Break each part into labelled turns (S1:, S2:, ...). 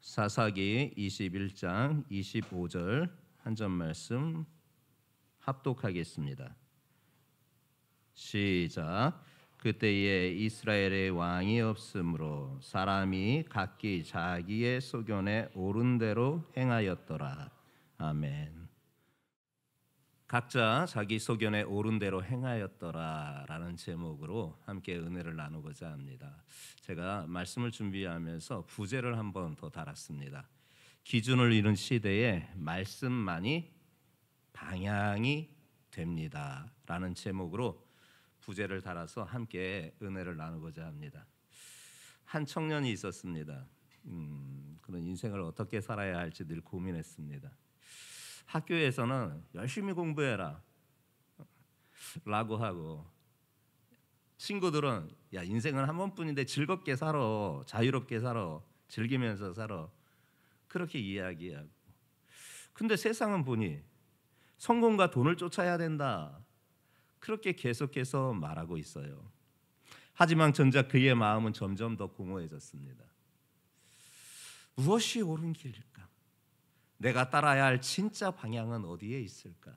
S1: 사사기 21장 25절 한 절 말씀 합독하겠습니다. 시작. 그때에 이스라엘의 왕이 없으므로 사람이 각기 자기의 소견에 옳은 대로 행하였더라. 아멘. 각자 자기 소견에 옳은 대로 행하였더라라는 제목으로 함께 은혜를 나누고자 합니다. 제가 말씀을 준비하면서 부제를 한 번 더 달았습니다. 기준을 잃은 시대에 말씀만이 방향이 됩니다라는 제목으로 부제를 달아서 함께 은혜를 나누고자 합니다. 한 청년이 있었습니다. 그런 인생을 어떻게 살아야 할지 늘 고민했습니다. 학교에서는 열심히 공부해라 라고 하고, 친구들은 야 인생은 한 번뿐인데 즐겁게 살아, 자유롭게 살아, 즐기면서 살아, 그렇게 이야기하고, 근데 세상은 보니 성공과 돈을 쫓아야 된다, 그렇게 계속해서 말하고 있어요. 하지만 정작 그의 마음은 점점 더 공허해졌습니다. 무엇이 옳은 길일까? 내가 따라야 할 진짜 방향은 어디에 있을까?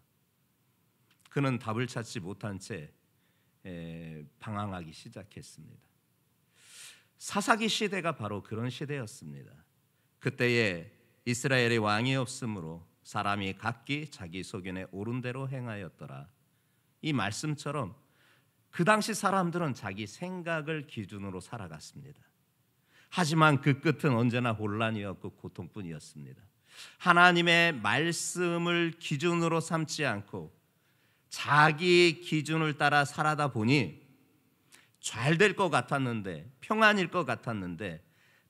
S1: 그는 답을 찾지 못한 채 방황하기 시작했습니다. 사사기 시대가 바로 그런 시대였습니다. 그때에 이스라엘의 왕이 없으므로 사람이 각기 자기 소견에 옳은 대로 행하였더라. 이 말씀처럼 그 당시 사람들은 자기 생각을 기준으로 살아갔습니다. 하지만 그 끝은 언제나 혼란이었고 고통뿐이었습니다. 하나님의 말씀을 기준으로 삼지 않고 자기 기준을 따라 살아다 보니 잘 될 것 같았는데, 평안일 것 같았는데,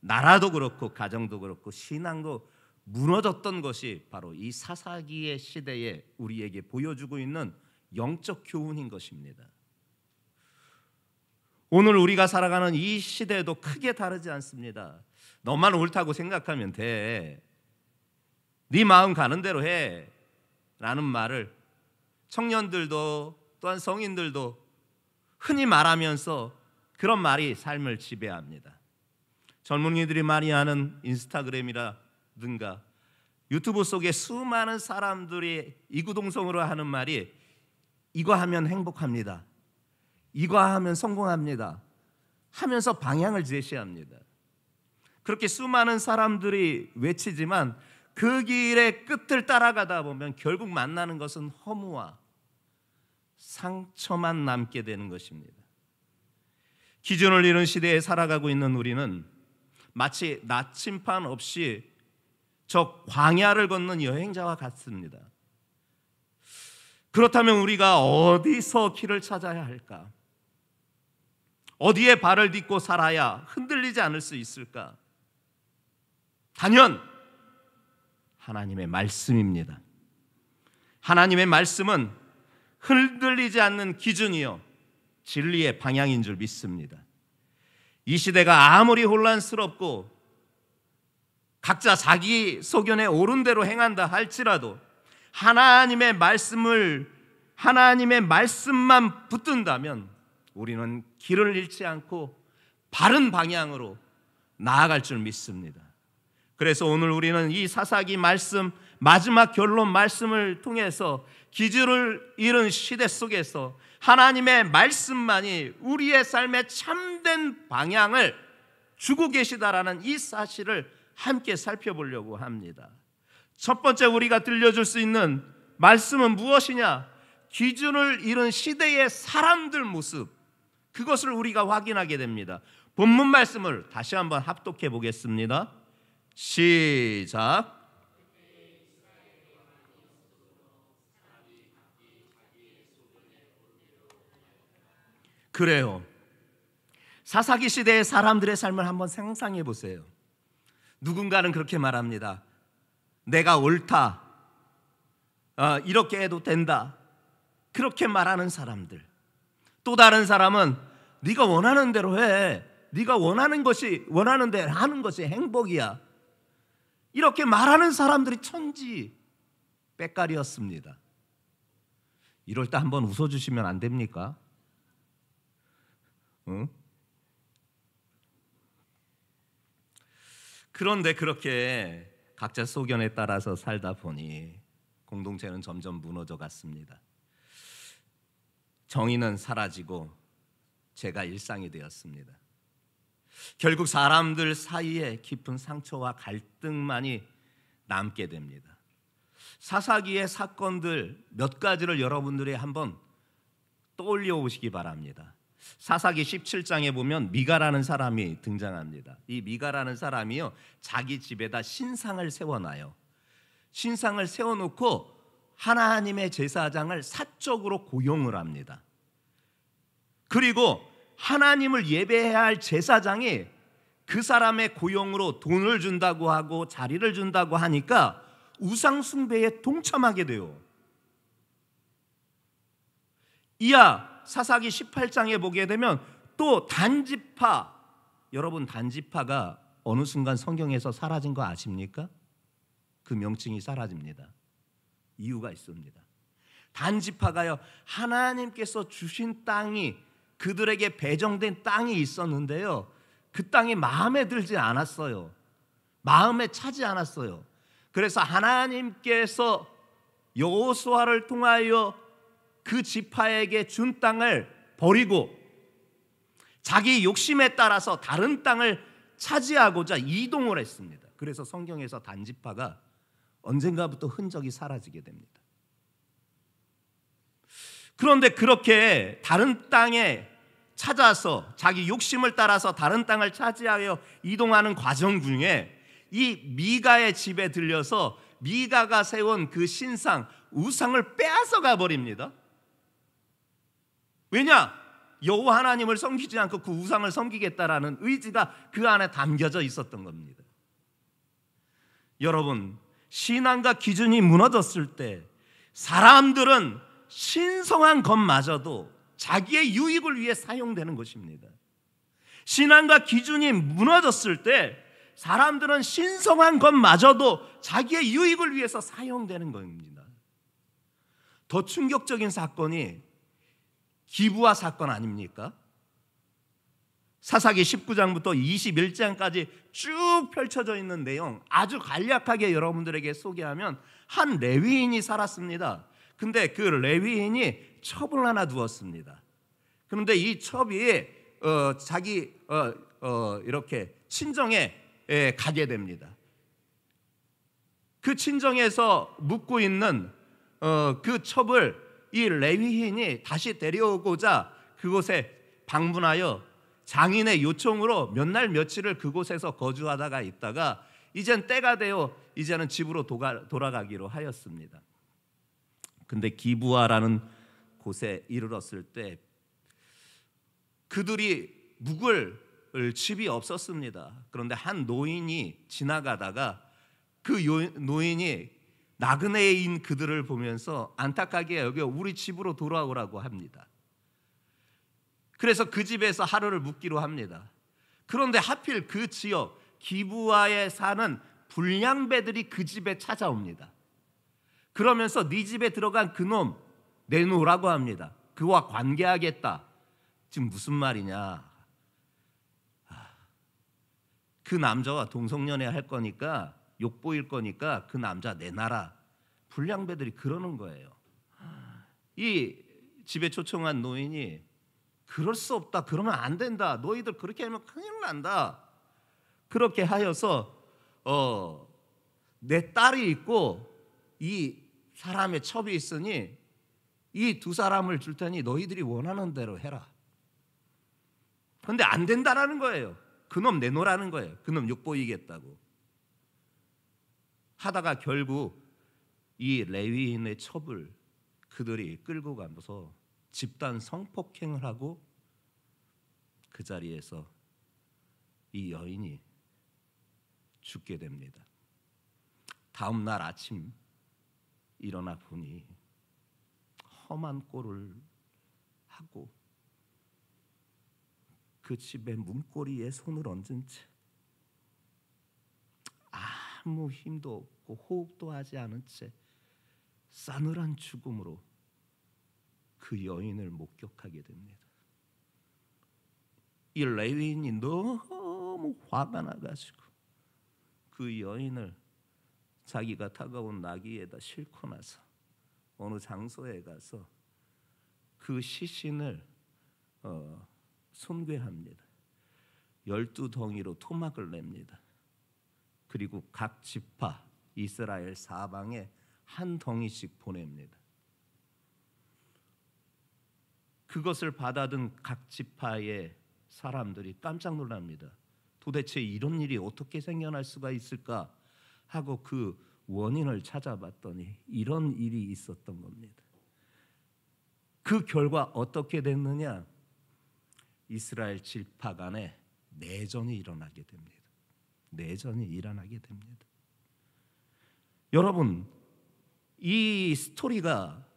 S1: 나라도 그렇고 가정도 그렇고 신앙도 무너졌던 것이 바로 이 사사기의 시대에 우리에게 보여주고 있는 영적 교훈인 것입니다. 오늘 우리가 살아가는 이 시대도 크게 다르지 않습니다. 너만 옳다고 생각하면 돼, 네 마음 가는 대로 해 라는 말을 청년들도 또한 성인들도 흔히 말하면서 그런 말이 삶을 지배합니다. 젊은이들이 많이 하는 인스타그램이라든가 유튜브 속에 수많은 사람들이 이구동성으로 하는 말이 이거 하면 행복합니다, 이거 하면 성공합니다 하면서 방향을 제시합니다. 그렇게 수많은 사람들이 외치지만 그 길의 끝을 따라가다 보면 결국 만나는 것은 허무와 상처만 남게 되는 것입니다. 기준을 잃은 시대에 살아가고 있는 우리는 마치 나침반 없이 저 광야를 걷는 여행자와 같습니다. 그렇다면 우리가 어디서 길을 찾아야 할까? 어디에 발을 딛고 살아야 흔들리지 않을 수 있을까? 단연 하나님의 말씀입니다. 하나님의 말씀은 흔들리지 않는 기준이요 진리의 방향인 줄 믿습니다. 이 시대가 아무리 혼란스럽고 각자 자기 소견에 옳은 대로 행한다 할지라도 하나님의 말씀만 붙든다면 우리는 길을 잃지 않고 바른 방향으로 나아갈 줄 믿습니다. 그래서 오늘 우리는 이 사사기 말씀 마지막 결론 말씀을 통해서 기준을 잃은 시대 속에서 하나님의 말씀만이 우리의 삶의 참된 방향을 주고 계시다라는 이 사실을 함께 살펴보려고 합니다. 첫 번째 우리가 들려줄 수 있는 말씀은 무엇이냐? 기준을 잃은 시대의 사람들 모습, 그것을 우리가 확인하게 됩니다. 본문 말씀을 다시 한번 합독해 보겠습니다. 시작. 그래요. 사사기 시대의 사람들의 삶을 한번 상상해 보세요. 누군가는 그렇게 말합니다. 내가 옳다, 이렇게 해도 된다, 그렇게 말하는 사람들. 또 다른 사람은 네가 원하는 대로 해, 네가 원하는 대로 하는 것이 행복이야, 이렇게 말하는 사람들이 천지 빽깔이었습니다. 이럴 때 한번 웃어주시면 안 됩니까? 그런데 그렇게 각자 소견에 따라서 살다 보니 공동체는 점점 무너져 갔습니다. 정의는 사라지고 죄가 일상이 되었습니다. 결국 사람들 사이에 깊은 상처와 갈등만이 남게 됩니다. 사사기의 사건들 몇 가지를 여러분들이 한번 떠올려 보시기 바랍니다. 사사기 17장에 보면 미가라는 사람이 등장합니다. 이 미가라는 사람이요, 자기 집에다 신상을 세워놔요. 신상을 세워놓고 하나님의 제사장을 사적으로 고용을 합니다. 그리고 하나님을 예배해야 할 제사장이 그 사람의 고용으로 돈을 준다고 하고 자리를 준다고 하니까 우상 숭배에 동참하게 돼요. 이하 사사기 18장에 보게 되면 또 단지파, 여러분 단지파가 어느 순간 성경에서 사라진 거 아십니까? 그 명칭이 사라집니다. 이유가 있습니다. 단지파가요, 하나님께서 주신 땅이, 그들에게 배정된 땅이 있었는데요, 그 땅이 마음에 들지 않았어요. 마음에 차지 않았어요. 그래서 하나님께서 여호수아를 통하여 그 지파에게 준 땅을 버리고 자기 욕심에 따라서 다른 땅을 차지하고자 이동을 했습니다. 그래서 성경에서 단지파가 언젠가부터 흔적이 사라지게 됩니다. 그런데 그렇게 다른 땅에 찾아서 자기 욕심을 따라서 다른 땅을 차지하여 이동하는 과정 중에 이 미가의 집에 들려서 미가가 세운 그 신상, 우상을 빼앗아가 버립니다. 왜냐? 여호와 하나님을 섬기지 않고 그 우상을 섬기겠다라는 의지가 그 안에 담겨져 있었던 겁니다. 여러분, 신앙과 기준이 무너졌을 때 사람들은 신성한 것마저도 자기의 유익을 위해 사용되는 것입니다. 신앙과 기준이 무너졌을 때 사람들은 신성한 것마저도 자기의 유익을 위해서 사용되는 겁니다. 더 충격적인 사건이 기브아 사건 아닙니까? 사사기 19장부터 21장까지 쭉 펼쳐져 있는 내용 아주 간략하게 여러분들에게 소개하면, 한 레위인이 살았습니다. 근데 그 레위인이 첩을 하나 두었습니다. 그런데 이 첩이 자기 이렇게 친정에 가게 됩니다. 그 친정에서 묵고 있는 그 첩을 이 레위인이 다시 데려오고자 그곳에 방문하여 장인의 요청으로 몇 날 며칠을 그곳에서 거주하다가 있다가 이젠 때가 되어 이제는 집으로 돌아가기로 하였습니다. 근데 기브아라는 곳에 이르렀을 때 그들이 묵을 집이 없었습니다. 그런데 한 노인이 지나가다가 그 노인이 나그네인 그들을 보면서 안타깝게 여기 우리 집으로 돌아오라고 합니다. 그래서 그 집에서 하루를 묵기로 합니다. 그런데 하필 그 지역 기브아에 사는 불량배들이 그 집에 찾아옵니다. 그러면서 네 집에 들어간 그놈 내놓으라고 합니다. 그와 관계하겠다. 지금 무슨 말이냐? 그 남자와 동성연애 할 거니까, 욕보일 거니까 그 남자 내놔라. 불량배들이 그러는 거예요. 이 집에 초청한 노인이 그럴 수 없다, 그러면 안 된다, 너희들 그렇게 하면 큰일 난다, 그렇게 하여서 내 딸이 있고 이 사람의 첩이 있으니 이 두 사람을 줄 테니 너희들이 원하는 대로 해라. 그런데 안 된다라는 거예요. 그놈 내놓으라는 거예요. 그놈 욕보이겠다고 하다가 결국 이 레위인의 첩을 그들이 끌고 가면서 집단 성폭행을 하고 그 자리에서 이 여인이 죽게 됩니다. 다음 날 아침 일어나 보니 험한 꼴을 하고 그 집의 문고리에 손을 얹은 채 아무 힘도 없고 호흡도 하지 않은 채 싸늘한 죽음으로 그 여인을 목격하게 됩니다. 이 레위인이 너무 화가 나가지고 그 여인을 자기가 타고 나귀에다 싣고 나서 어느 장소에 가서 그 시신을 순괴합니다. 12덩이로 토막을 냅니다. 그리고 각 지파 이스라엘 사방에 한 덩이씩 보냅니다. 그것을 받아든 각 지파의 사람들이 깜짝 놀랍니다. 도대체 이런 일이 어떻게 생겨날 수가 있을까 하고 그 원인을 찾아봤더니 이런 일이 있었던 겁니다. 그 결과 어떻게 됐느냐? 이스라엘 지파 간에 내전이 일어나게 됩니다. 내전이 일어나게 됩니다. 여러분, 이 스토리가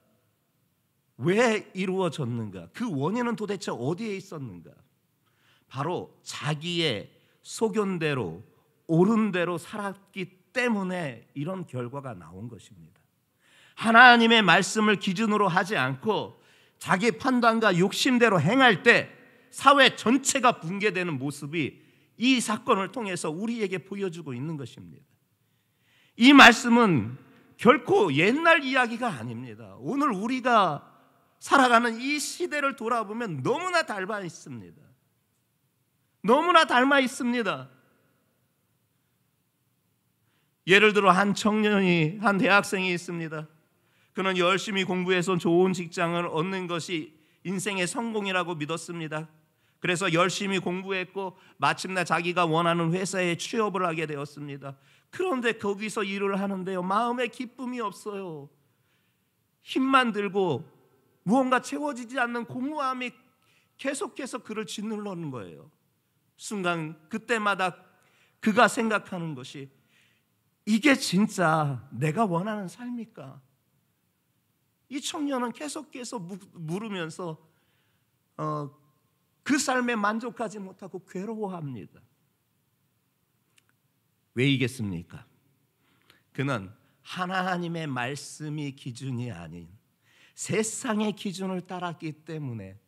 S1: 왜 이루어졌는가? 그 원인은 도대체 어디에 있었는가? 바로 자기의 소견대로 옳은 대로 살았기 때문에 이런 결과가 나온 것입니다. 하나님의 말씀을 기준으로 하지 않고 자기 판단과 욕심대로 행할 때 사회 전체가 붕괴되는 모습이 이 사건을 통해서 우리에게 보여주고 있는 것입니다. 이 말씀은 결코 옛날 이야기가 아닙니다. 오늘 우리가 살아가는 이 시대를 돌아보면 너무나 닮아 있습니다. 너무나 닮아 있습니다. 예를 들어 한 대학생이 있습니다. 그는 열심히 공부해서 좋은 직장을 얻는 것이 인생의 성공이라고 믿었습니다. 그래서 열심히 공부했고 마침내 자기가 원하는 회사에 취업을 하게 되었습니다. 그런데 거기서 일을 하는데요, 마음에 기쁨이 없어요. 힘만 들고 무언가 채워지지 않는 공허함이 계속해서 그를 짓누르는 거예요. 순간 그때마다 그가 생각하는 것이 이게 진짜 내가 원하는 삶일까? 이 청년은 계속해서 물으면서 그 삶에 만족하지 못하고 괴로워합니다. 왜이겠습니까? 그는 하나님의 말씀이 기준이 아닌 세상의 기준을 따랐기 때문에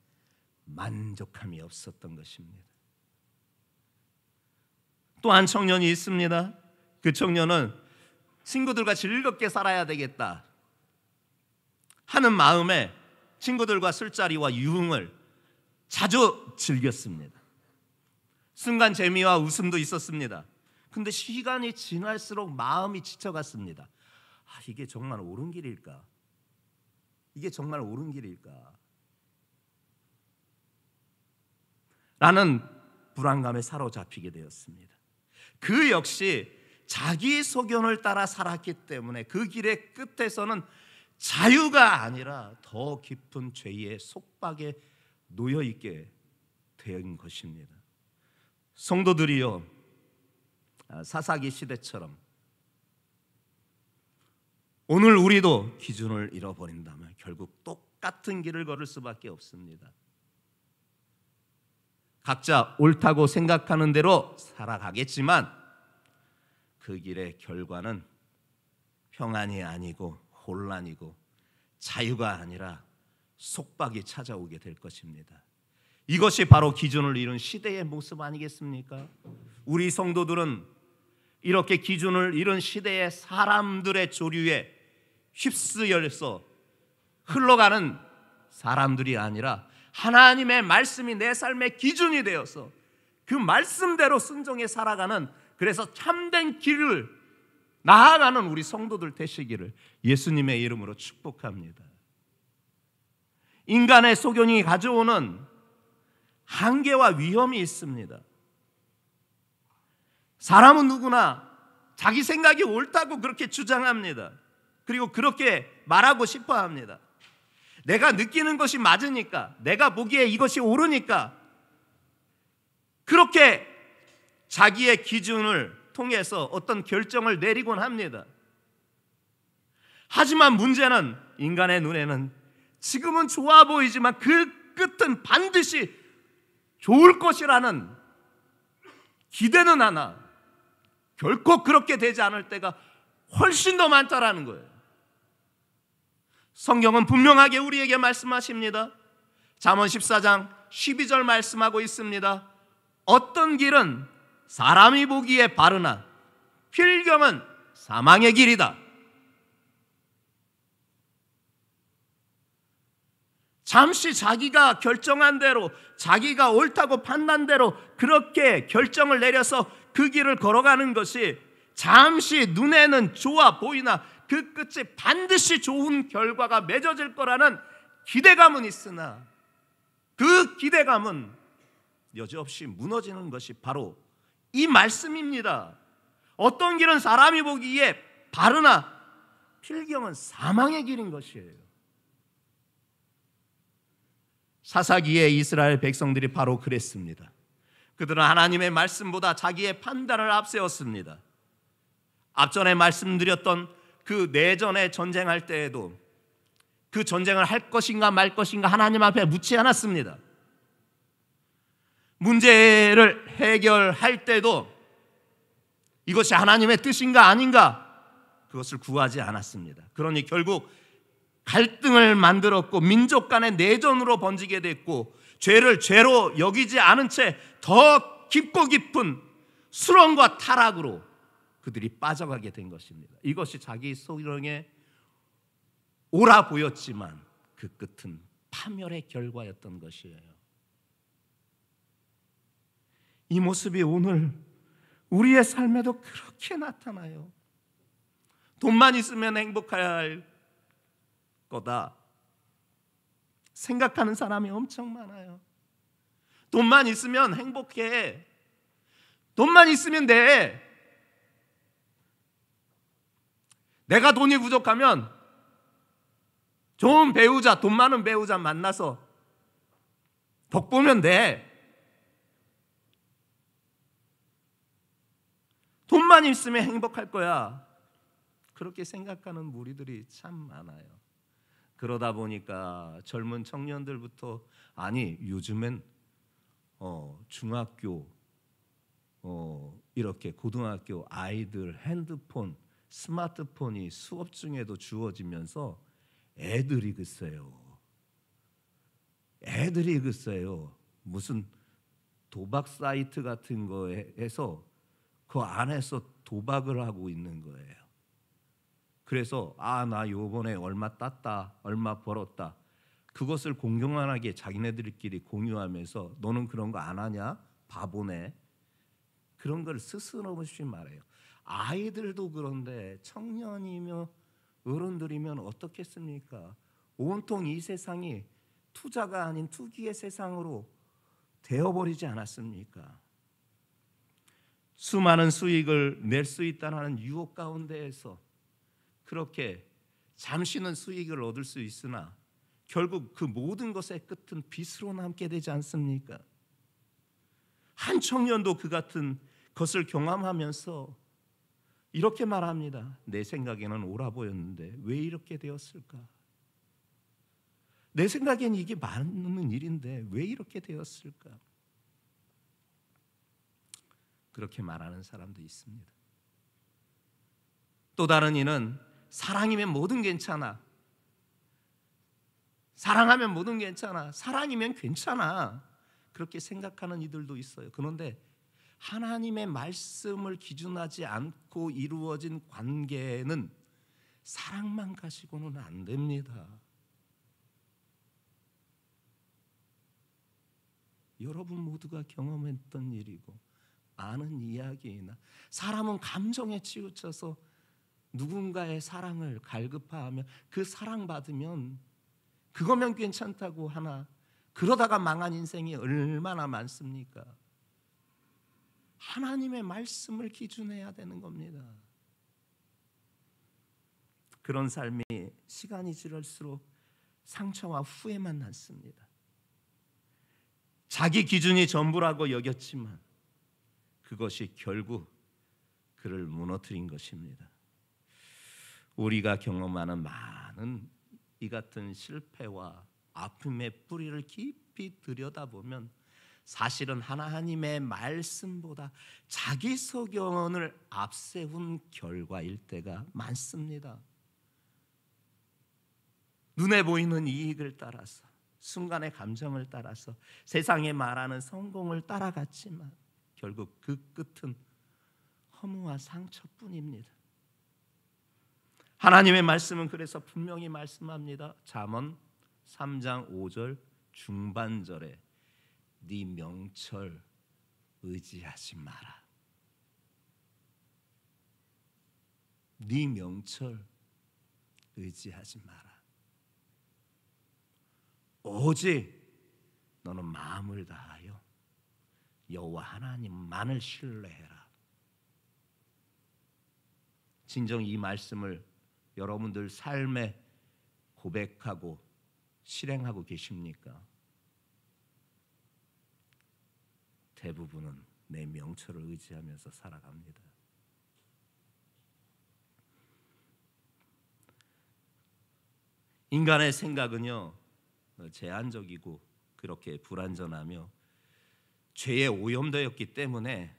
S1: 만족함이 없었던 것입니다. 또 한 청년이 있습니다. 그 청년은 친구들과 즐겁게 살아야 되겠다 하는 마음에 친구들과 술자리와 유흥을 자주 즐겼습니다. 순간 재미와 웃음도 있었습니다. 근데 시간이 지날수록 마음이 지쳐갔습니다. 이게 정말 옳은 길일까? 이게 정말 옳은 길일까? 라는 불안감에 사로잡히게 되었습니다. 그 역시 자기 소견을 따라 살았기 때문에 그 길의 끝에서는 자유가 아니라 더 깊은 죄의 속박에 놓여있게 된 것입니다. 성도들이요, 사사기 시대처럼 오늘 우리도 기준을 잃어버린다면 결국 똑같은 길을 걸을 수밖에 없습니다. 각자 옳다고 생각하는 대로 살아가겠지만 그 길의 결과는 평안이 아니고 혼란이고 자유가 아니라 속박이 찾아오게 될 것입니다. 이것이 바로 기준을 잃은 시대의 모습 아니겠습니까? 우리 성도들은 이렇게 기준을 잃은 시대의 사람들의 조류에 휩쓰여서 흘러가는 사람들이 아니라 하나님의 말씀이 내 삶의 기준이 되어서 그 말씀대로 순종해 살아가는, 그래서 참된 길을 나아가는 우리 성도들 되시기를 예수님의 이름으로 축복합니다. 인간의 소견이 가져오는 한계와 위험이 있습니다. 사람은 누구나 자기 생각이 옳다고 그렇게 주장합니다. 그리고 그렇게 말하고 싶어 합니다. 내가 느끼는 것이 맞으니까, 내가 보기에 이것이 옳으니까 그렇게 자기의 기준을 통해서 어떤 결정을 내리곤 합니다. 하지만 문제는 인간의 눈에는 지금은 좋아 보이지만 그 끝은 반드시 좋을 것이라는 기대는 하나 결코 그렇게 되지 않을 때가 훨씬 더 많다라는 거예요. 성경은 분명하게 우리에게 말씀하십니다. 잠언 14장 12절 말씀하고 있습니다. 어떤 길은 사람이 보기에 바르나 필경은 사망의 길이다. 잠시 자기가 결정한 대로, 자기가 옳다고 판단한 대로 그렇게 결정을 내려서 그 길을 걸어가는 것이 잠시 눈에는 좋아 보이나 그 끝에 반드시 좋은 결과가 맺어질 거라는 기대감은 있으나 그 기대감은 여지없이 무너지는 것이 바로 이 말씀입니다. 어떤 길은 사람이 보기에 바르나 필경은 사망의 길인 것이에요. 사사기의 이스라엘 백성들이 바로 그랬습니다. 그들은 하나님의 말씀보다 자기의 판단을 앞세웠습니다. 앞전에 말씀드렸던 그 내전에 전쟁할 때에도 그 전쟁을 할 것인가 말 것인가 하나님 앞에 묻지 않았습니다. 문제를 해결할 때도 이것이 하나님의 뜻인가 아닌가 그것을 구하지 않았습니다. 그러니 결국 갈등을 만들었고 민족 간의 내전으로 번지게 됐고 죄를 죄로 여기지 않은 채 더 깊고 깊은 수렁과 타락으로 그들이 빠져가게 된 것입니다. 이것이 자기 소령에 옳아 보였지만 그 끝은 파멸의 결과였던 것이에요. 이 모습이 오늘 우리의 삶에도 그렇게 나타나요. 돈만 있으면 행복할 거다 생각하는 사람이 엄청 많아요. 돈만 있으면 행복해. 돈만 있으면 돼. 내가 돈이 부족하면 좋은 배우자, 돈 많은 배우자 만나서 덕보면 돼. 돈만 있으면 행복할 거야. 그렇게 생각하는 무리들이 참 많아요. 그러다 보니까 젊은 청년들부터 아니 요즘엔 중학교 이렇게 고등학교 아이들 핸드폰, 스마트폰이 수업 중에도 주어지면서 애들이 글쎄요 무슨 도박 사이트 같은 거에서 그 안에서 도박을 하고 있는 거예요. 그래서 나 요번에 얼마 땄다, 얼마 벌었다. 그것을 공공연하게 자기네들끼리 공유하면서 너는 그런 거 안 하냐? 바보네. 그런 걸 스스럼없이 말해요. 아이들도 그런데 청년이며 어른들이면 어떻겠습니까? 온통 이 세상이 투자가 아닌 투기의 세상으로 되어버리지 않았습니까? 수많은 수익을 낼 수 있다는 유혹 가운데에서 그렇게 잠시는 수익을 얻을 수 있으나 결국 그 모든 것의 끝은 빚으로 남게 되지 않습니까? 한 청년도 그 같은 것을 경험하면서 이렇게 말합니다. 내 생각에는 옳아 보였는데 왜 이렇게 되었을까? 내 생각엔 이게 맞는 일인데 왜 이렇게 되었을까? 그렇게 말하는 사람도 있습니다. 또 다른 이는 사랑이면 뭐든 괜찮아. 사랑하면 뭐든 괜찮아. 사랑이면 괜찮아. 그렇게 생각하는 이들도 있어요. 그런데 하나님의 말씀을 기준하지 않고 이루어진 관계는 사랑만 가지고는 안 됩니다. 여러분 모두가 경험했던 일이고 아는 이야기이나 사람은 감정에 치우쳐서 누군가의 사랑을 갈급하며 그 사랑받으면 그거면 괜찮다고 하나 그러다가 망한 인생이 얼마나 많습니까? 하나님의 말씀을 기준해야 되는 겁니다. 그런 삶이 시간이 지날수록 상처와 후회만 남습니다. 자기 기준이 전부라고 여겼지만 그것이 결국 그를 무너뜨린 것입니다. 우리가 경험하는 많은 이 같은 실패와 아픔의 뿌리를 깊이 들여다보면 사실은 하나님의 말씀보다 자기 소견을 앞세운 결과일 때가 많습니다. 눈에 보이는 이익을 따라서 순간의 감정을 따라서 세상에 말하는 성공을 따라갔지만 결국 그 끝은 허무와 상처뿐입니다. 하나님의 말씀은 그래서 분명히 말씀합니다. 잠언 3장 5절 중반절에 네 명철 의지하지 마라. 네 명철 의지하지 마라. 오직 너는 마음을 다하여 여호와 하나님만을 신뢰해라. 진정 이 말씀을 여러분들 삶에 고백하고 실행하고 계십니까? 대부분은 내 명철을 의지하면서 살아갑니다. 인간의 생각은요 제한적이고 그렇게 불완전하며 죄에 오염되었기 때문에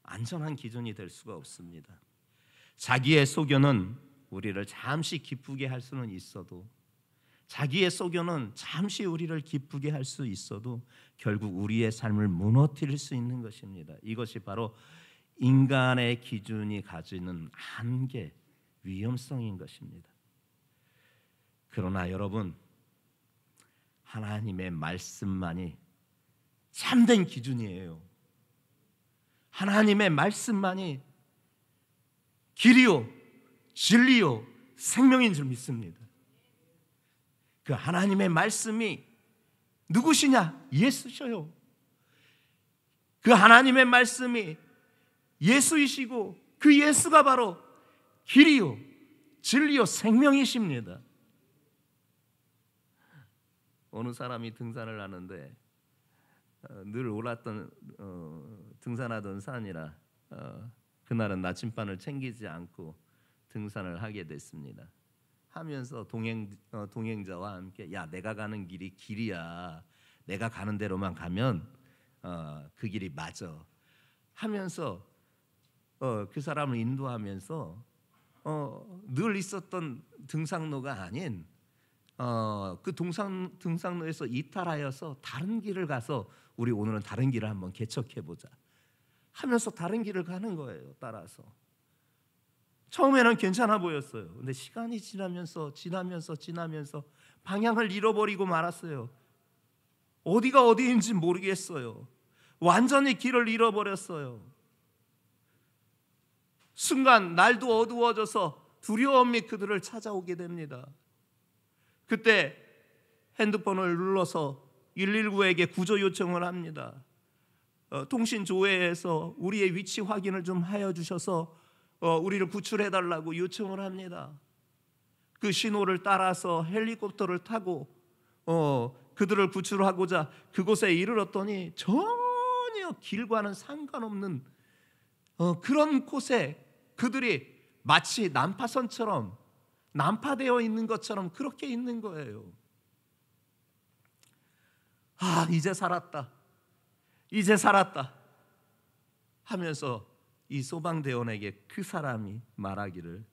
S1: 안전한 기준이 될 수가 없습니다. 자기의 소견은 우리를 잠시 기쁘게 할 수는 있어도, 자기의 소견은 잠시 우리를 기쁘게 할 수 있어도 결국 우리의 삶을 무너뜨릴 수 있는 것입니다. 이것이 바로 인간의 기준이 가지는 한계, 위험성인 것입니다. 그러나 여러분, 하나님의 말씀만이 참된 기준이에요. 하나님의 말씀만이 길이요 진리요 생명인 줄 믿습니다. 그 하나님의 말씀이 누구시냐? 예수셔요. 그 하나님의 말씀이 예수이시고 그 예수가 바로 길이요 진리요 생명이십니다. 어느 사람이 등산을 하는데 늘 올랐던 등산하던 산이라 그날은 나침반을 챙기지 않고 등산을 하게 됐습니다. 하면서 동행자와 함께 야 내가 가는 길이 길이야. 내가 가는 대로만 가면 그 길이 맞아. 하면서 그 사람을 인도하면서 늘 있었던 등산로가 아닌 그 등산로에서 이탈하여서 다른 길을 가서 우리 오늘은 다른 길을 한번 개척해 보자 하면서 다른 길을 가는 거예요. 따라서 처음에는 괜찮아 보였어요. 근데 시간이 지나면서 방향을 잃어버리고 말았어요. 어디가 어디인지 모르겠어요. 완전히 길을 잃어버렸어요. 순간 날도 어두워져서 두려움이 그들을 찾아오게 됩니다. 그때 핸드폰을 눌러서 119에게 구조 요청을 합니다. 통신조회에서 우리의 위치 확인을 좀 하여 주셔서 우리를 구출해달라고 요청을 합니다. 그 신호를 따라서 헬리콥터를 타고 그들을 구출하고자 그곳에 이르렀더니 전혀 길과는 상관없는 그런 곳에 그들이 마치 난파선처럼 난파되어 있는 것처럼 그렇게 있는 거예요. 이제 살았다 하면서 이 소방대원에게 그 사람이 말하기를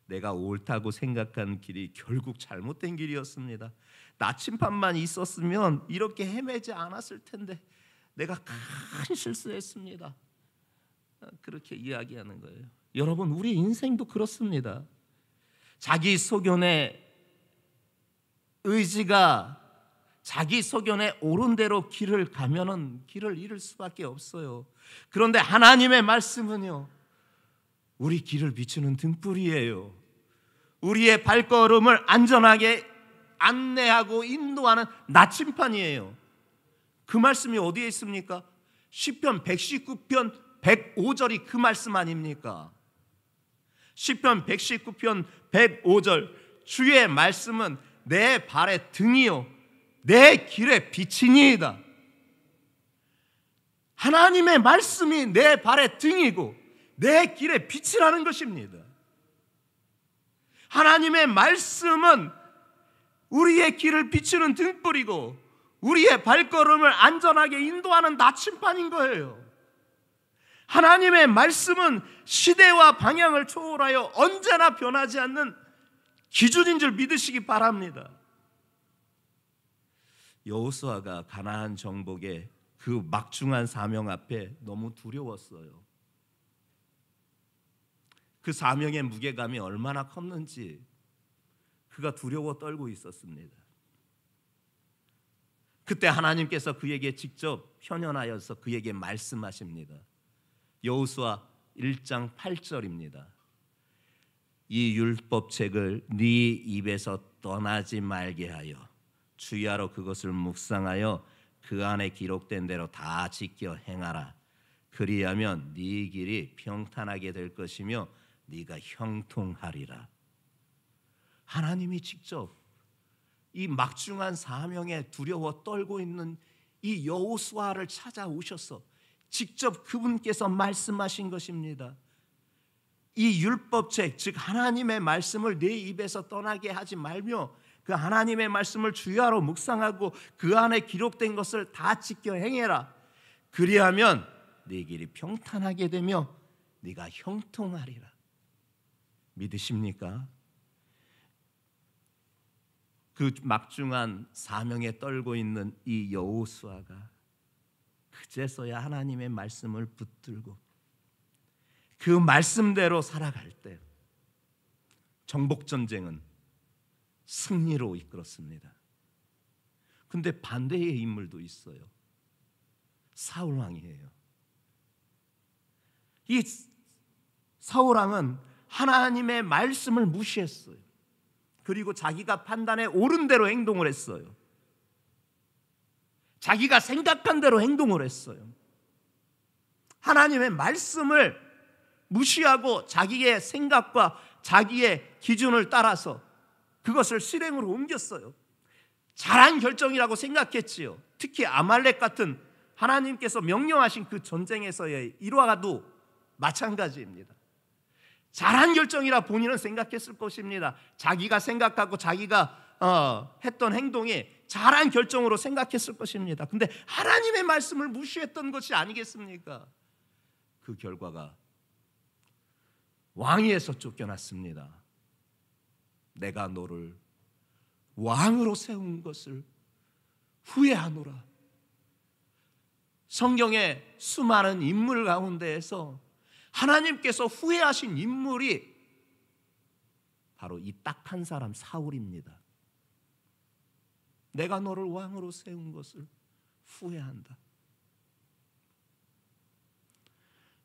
S1: 내가 옳다고 생각한 길이 결국 잘못된 길이었습니다. 나침반만 있었으면 이렇게 헤매지 않았을 텐데 내가 큰 실수했습니다. 그렇게 이야기하는 거예요. 여러분, 우리 인생도 그렇습니다. 자기 소견의 의지가 자기 소견에 옳은 대로 길을 가면은 길을 잃을 수밖에 없어요. 그런데 하나님의 말씀은요, 우리 길을 비추는 등불이에요. 우리의 발걸음을 안전하게 안내하고 인도하는 나침판이에요. 그 말씀이 어디에 있습니까? 시편 119편 105절이 그 말씀 아닙니까? 시편 119편 105절 주의 말씀은 내 발의 등이요 내 길의 빛이니이다. 하나님의 말씀이 내 발의 등이고 내 길의 빛이라는 것입니다. 하나님의 말씀은 우리의 길을 비추는 등불이고 우리의 발걸음을 안전하게 인도하는 나침판인 거예요. 하나님의 말씀은 시대와 방향을 초월하여 언제나 변하지 않는 기준인 줄 믿으시기 바랍니다. 여호수아가 가나안 정복의 그 막중한 사명 앞에 너무 두려웠어요. 그 사명의 무게감이 얼마나 컸는지 그가 두려워 떨고 있었습니다. 그때 하나님께서 그에게 직접 현현하여서 그에게 말씀하십니다. 여호수아 1장 8절입니다. 이 율법책을 네 입에서 떠나지 말게 하여 주야로 그것을 묵상하여 그 안에 기록된 대로 다 지켜 행하라. 그리하면 네 길이 평탄하게 될 것이며 네가 형통하리라. 하나님이 직접 이 막중한 사명에 두려워 떨고 있는 이 여호수아를 찾아오셔서 직접 그분께서 말씀하신 것입니다. 이 율법책, 즉 하나님의 말씀을 내 입에서 떠나게 하지 말며 그 하나님의 말씀을 주야로 묵상하고 그 안에 기록된 것을 다 지켜 행해라. 그리하면 네 길이 평탄하게 되며 네가 형통하리라. 믿으십니까? 그 막중한 사명에 떨고 있는 이 여호수아가 그제서야 하나님의 말씀을 붙들고 그 말씀대로 살아갈 때 정복전쟁은 승리로 이끌었습니다. 근데 반대의 인물도 있어요. 사울왕이에요. 이 사울왕은 하나님의 말씀을 무시했어요. 그리고 자기가 판단해 옳은 대로 행동을 했어요. 자기가 생각한 대로 행동을 했어요. 하나님의 말씀을 무시하고 자기의 생각과 자기의 기준을 따라서 그것을 실행으로 옮겼어요. 잘한 결정이라고 생각했지요. 특히 아말렉 같은 하나님께서 명령하신 그 전쟁에서의 일화도 마찬가지입니다. 잘한 결정이라 본인은 생각했을 것입니다. 자기가 생각하고 자기가 했던 행동이 잘한 결정으로 생각했을 것입니다. 근데 하나님의 말씀을 무시했던 것이 아니겠습니까? 그 결과가 왕위에서 쫓겨났습니다. 내가 너를 왕으로 세운 것을 후회하노라. 성경의 수많은 인물 가운데에서 하나님께서 후회하신 인물이 바로 이 딱 한 사람 사울입니다. 내가 너를 왕으로 세운 것을 후회한다.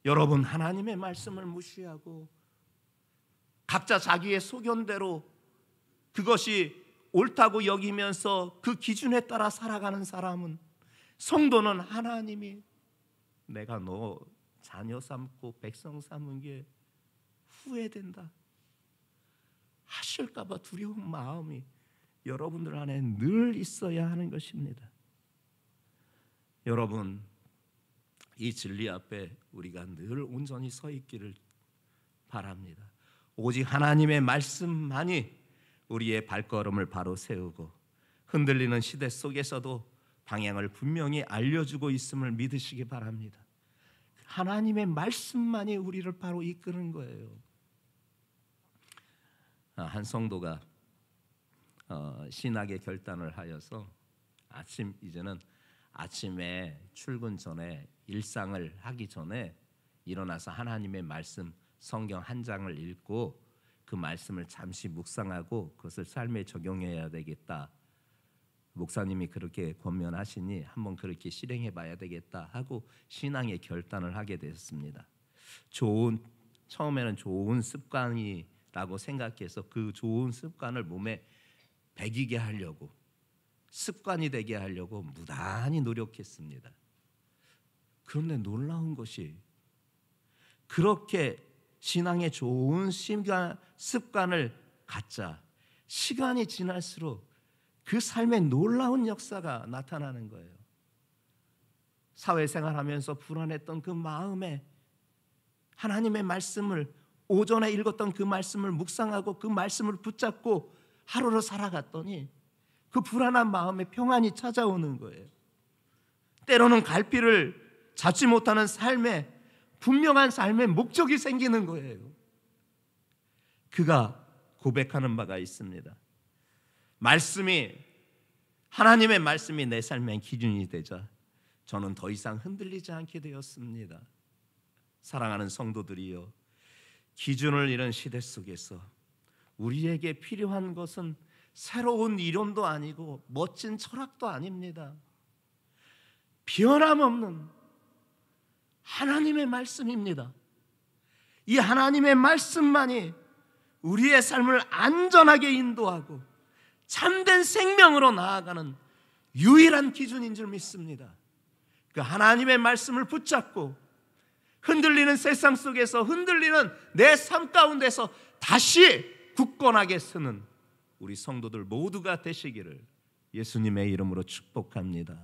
S1: 여러분, 하나님의 말씀을 무시하고 각자 자기의 소견대로 그것이 옳다고 여기면서 그 기준에 따라 살아가는 사람은, 성도는 하나님이 내가 너 자녀 삼고 백성 삼은 게 후회된다 하실까 봐 두려운 마음이 여러분들 안에 늘 있어야 하는 것입니다. 여러분, 이 진리 앞에 우리가 늘 온전히 서 있기를 바랍니다. 오직 하나님의 말씀만이 우리의 발걸음을 바로 세우고 흔들리는 시대 속에서도 방향을 분명히 알려주고 있음을 믿으시기 바랍니다. 하나님의 말씀만이 우리를 바로 이끄는 거예요. 한 성도가 신학의 결단을 하여서 이제는 아침에 출근 전에 일상을 하기 전에 일어나서 하나님의 말씀 성경 한 장을 읽고 그 말씀을 잠시 묵상하고 그것을 삶에 적용해야 되겠다. 목사님이 그렇게 권면하시니 한번 그렇게 실행해 봐야 되겠다 하고 신앙의 결단을 하게 되었습니다. 처음에는 좋은 습관이라고 생각해서 그 좋은 습관을 몸에 배기게 하려고, 습관이 되게 하려고 무단히 노력했습니다. 그런데 놀라운 것이, 그렇게 신앙의 좋은 습관을 갖자 시간이 지날수록 그 삶에 놀라운 역사가 나타나는 거예요. 사회생활하면서 불안했던 그 마음에 하나님의 말씀을, 오전에 읽었던 그 말씀을 묵상하고 그 말씀을 붙잡고 하루를 살아갔더니 그 불안한 마음에 평안이 찾아오는 거예요. 때로는 갈피를 잡지 못하는 삶에 분명한 삶의 목적이 생기는 거예요. 그가 고백하는 바가 있습니다. 하나님의 말씀이 내 삶의 기준이 되자 저는 더 이상 흔들리지 않게 되었습니다. 사랑하는 성도들이여, 기준을 잃은 시대 속에서 우리에게 필요한 것은 새로운 이론도 아니고 멋진 철학도 아닙니다. 변함없는 하나님의 말씀입니다. 이 하나님의 말씀만이 우리의 삶을 안전하게 인도하고 참된 생명으로 나아가는 유일한 기준인 줄 믿습니다. 그 하나님의 말씀을 붙잡고 흔들리는 세상 속에서 흔들리는 내 삶 가운데서 다시 굳건하게 서는 우리 성도들 모두가 되시기를 예수님의 이름으로 축복합니다.